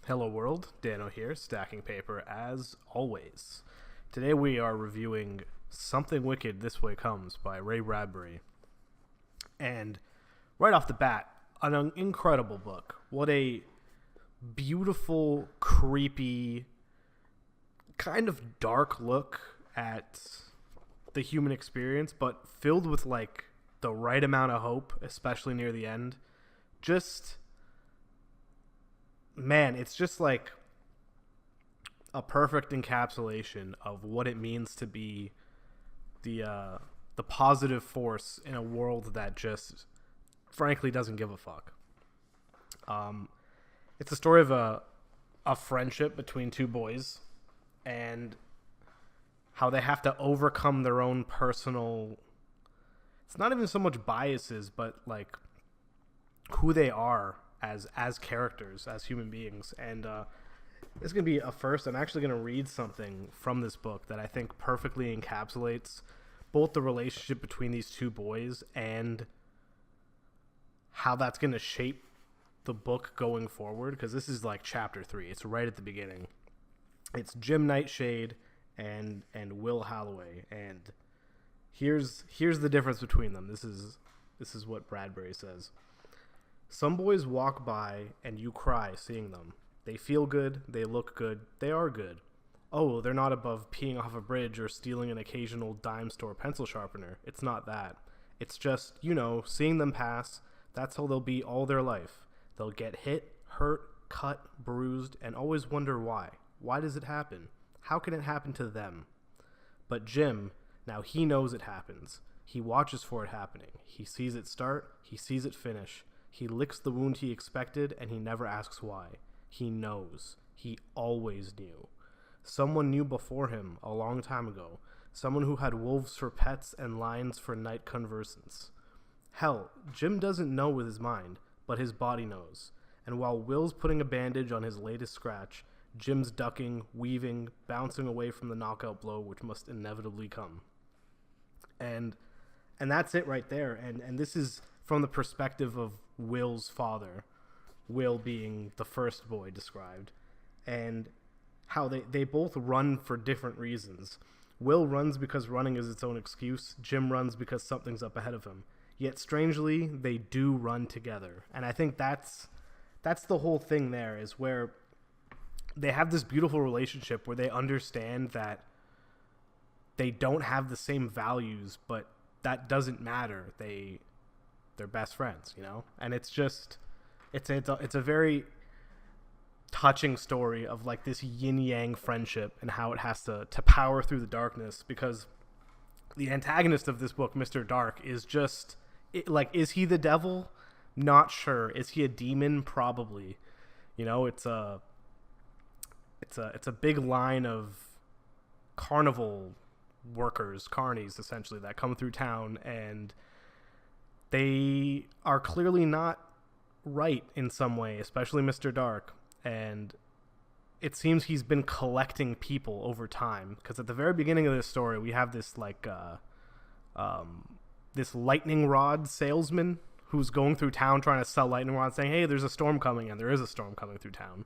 Hello world, Dano here, stacking paper as always. Today we are reviewing Something Wicked This Way Comes by Ray Bradbury. And right off the bat, an incredible book. What a beautiful, creepy, kind of dark look at the human experience, but filled with like the right amount of hope, especially near the end. Just man, it's just like a perfect encapsulation of what it means to be the positive force in a world that just frankly doesn't give a fuck. It's a story of a friendship between two boys and how they have to overcome their own personal, it's not even so much biases, but like who they are as characters, as human beings. And it's going to be a first. I'm actually going to read something from this book that I think perfectly encapsulates both the relationship between these two boys and how that's going to shape the book going forward, because this is like chapter 3. It's right at the beginning. It's Jim Nightshade and Will Holloway, and here's the difference between them. This is what Bradbury says. Some boys walk by and you cry seeing them. They feel good, they look good, they are good. Oh, they're not above peeing off a bridge or stealing an occasional dime store pencil sharpener. It's not that. It's just, seeing them pass, that's how they'll be all their life. They'll get hit, hurt, cut, bruised, and always wonder why. Why does it happen? How can it happen to them? But Jim, now he knows it happens. He watches for it happening. He sees it start, he sees it finish. He licks the wound he expected, and he never asks why. He knows. He always knew. Someone knew before him a long time ago. Someone who had wolves for pets and lions for night conversance. Hell, Jim doesn't know with his mind, but his body knows. And while Will's putting a bandage on his latest scratch, Jim's ducking, weaving, bouncing away from the knockout blow which must inevitably come. And that's it right there. And this is from the perspective of Will's father, Will being the first boy described, and how they both run for different reasons. Will runs because running is its own excuse. Jim runs because something's up ahead of him. Yet strangely, they do run together. And I think that's the whole thing there, is where they have this beautiful relationship where they understand that they don't have the same values, but that doesn't matter. They're best friends, and it's just it's a very touching story of like this yin yang friendship and how it has to power through the darkness, because the antagonist of this book, Mr. Dark, is just is he the devil? Not sure. Is he a demon? Probably. It's a big line of carnival workers, carnies essentially, that come through town, and they are clearly not right in some way, especially Mr. Dark. And it seems he's been collecting people over time, because at the very beginning of this story, we have this this lightning rod salesman who's going through town trying to sell lightning rods, saying, hey, there's a storm coming, and there is a storm coming through town,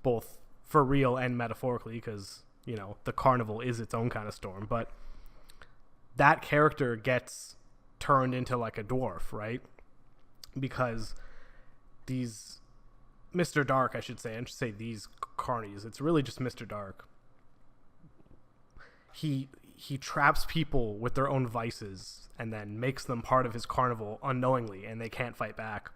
both for real and metaphorically, because, the carnival is its own kind of storm. But that character gets turned into like a dwarf, right? Because these Mr. Dark, I should say these carnies, it's really just Mr. Dark. He traps people with their own vices and then makes them part of his carnival unknowingly, and they can't fight back.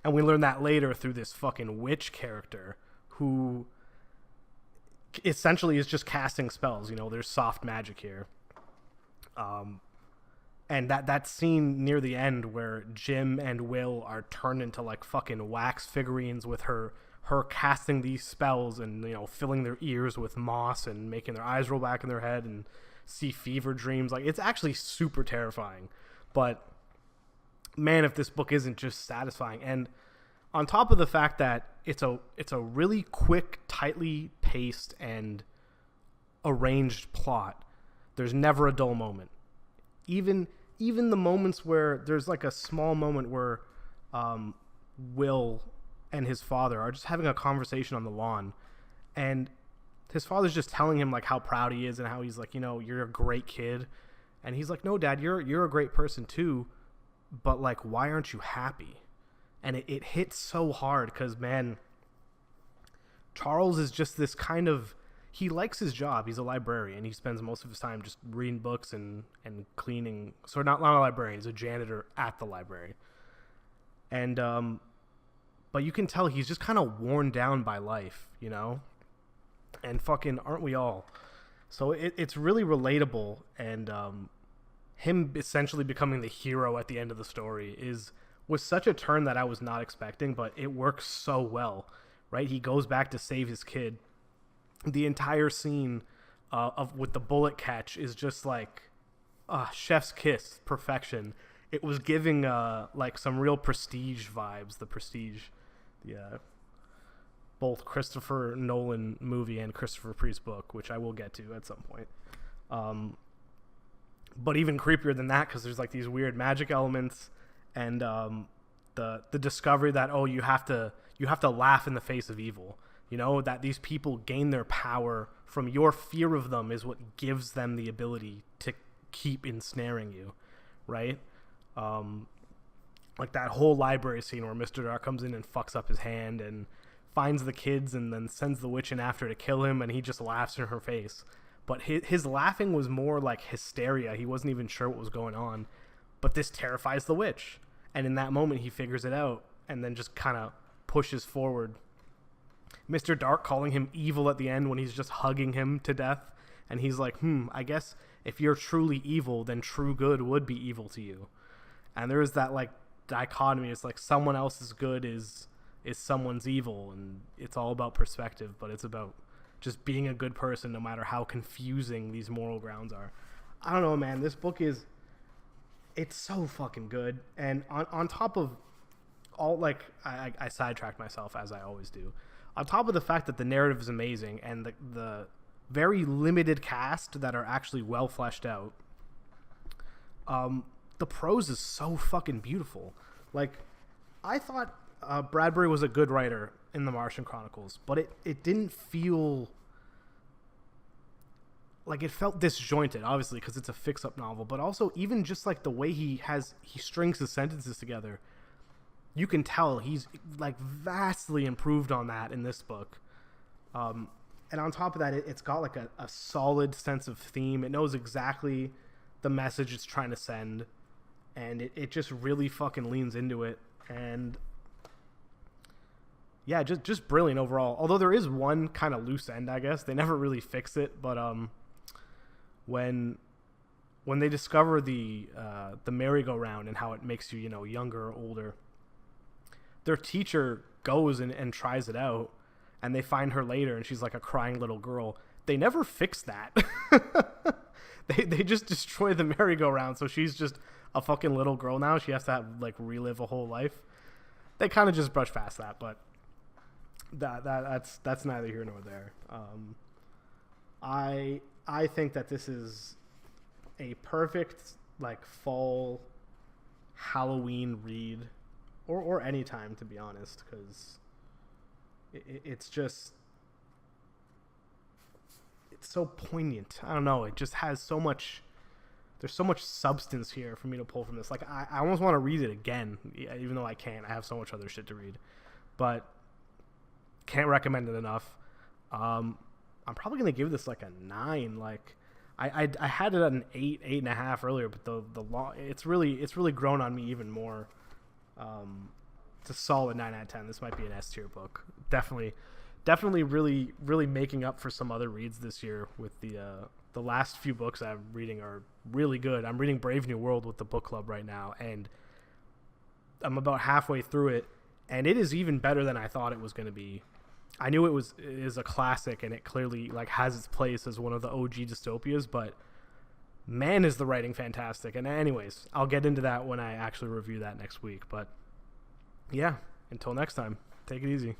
And we learn that later through this fucking witch character who essentially is just casting spells. There's soft magic here. And that scene near the end where Jim and Will are turned into like fucking wax figurines with her casting these spells and, filling their ears with moss and making their eyes roll back in their head and see fever dreams. Like, it's actually super terrifying. But man, if this book isn't just satisfying. And on top of the fact that it's a really quick, tightly paced and arranged plot, there's never a dull moment. Even the moments where there's like a small moment where Will and his father are just having a conversation on the lawn, and his father's just telling him like how proud he is and how he's like, you know, you're a great kid. And he's like, no, Dad, you're a great person too, but like, why aren't you happy? And it hits so hard because, man, Charles is just this kind of, he likes his job. He's a librarian. He spends most of his time just reading books and cleaning. So not a librarian, he's a janitor at the library. And but you can tell he's just kind of worn down by life, you know? And fucking aren't we all? So it's really relatable, and him essentially becoming the hero at the end of the story was such a turn that I was not expecting, but it works so well, right? He goes back to save his kid. The entire scene with the bullet catch is just like chef's kiss, perfection. It was giving like some real Prestige vibes. The Prestige, both Christopher Nolan movie and Christopher Priest book, which I will get to at some point. But even creepier than that, because there's like these weird magic elements, and the discovery that you have to laugh in the face of evil. You know, that these people gain their power from your fear of them is what gives them the ability to keep ensnaring you, right? Like that whole library scene where Mr. Dark comes in and fucks up his hand and finds the kids and then sends the witch in after to kill him, and he just laughs in her face. But his laughing was more like hysteria. He wasn't even sure what was going on. But this terrifies the witch. And in that moment, he figures it out and then just kind of pushes forward. Mr. Dark calling him evil at the end when he's just hugging him to death. And he's like, I guess if you're truly evil, then true good would be evil to you. And there is that like dichotomy. It's like someone else's good is someone's evil, and it's all about perspective, but it's about just being a good person no matter how confusing these moral grounds are. I don't know, man. This book it's so fucking good. And on top of all, like, I sidetracked myself as I always do. On top of the fact that the narrative is amazing and the very limited cast that are actually well fleshed out, the prose is so fucking beautiful. Like, I thought Bradbury was a good writer in The Martian Chronicles, but it didn't feel like, it felt disjointed, obviously, because it's a fix-up novel, but also even just like the way he strings his sentences together, you can tell he's like vastly improved on that in this book. And on top of that, it's got like a solid sense of theme. It knows exactly the message it's trying to send, and it just really fucking leans into it. And yeah, just brilliant overall. Although there is one kind of loose end, I guess. They never really fix it, but when they discover the merry-go-round and how it makes you, younger or older, their teacher goes and tries it out, and they find her later, and she's like a crying little girl. They never fix that. They just destroy the merry-go-round, so she's just a fucking little girl now. She has to relive a whole life. They kind of just brush past that, but that's neither here nor there. I think that this is a perfect fall Halloween read, or any time, to be honest, because it's so poignant. I don't know. It just has so much. There's so much substance here for me to pull from this. I almost want to read it again, even though I can't. I have so much other shit to read, but can't recommend it enough. I'm probably gonna give this a 9. I had it at an 8.5 earlier, but the law it's really grown on me even more. It's a solid 9 out of 10. This might be an S tier book. Definitely really making up for some other reads this year. With the last few books I'm reading are really good. I'm reading Brave New World with the book club right now, and I'm about halfway through it, and it is even better than I thought it was going to be. I knew it is a classic, and it clearly has its place as one of the OG dystopias, but man, is the writing fantastic. And anyways, I'll get into that when I actually review that next week. But yeah, until next time, take it easy.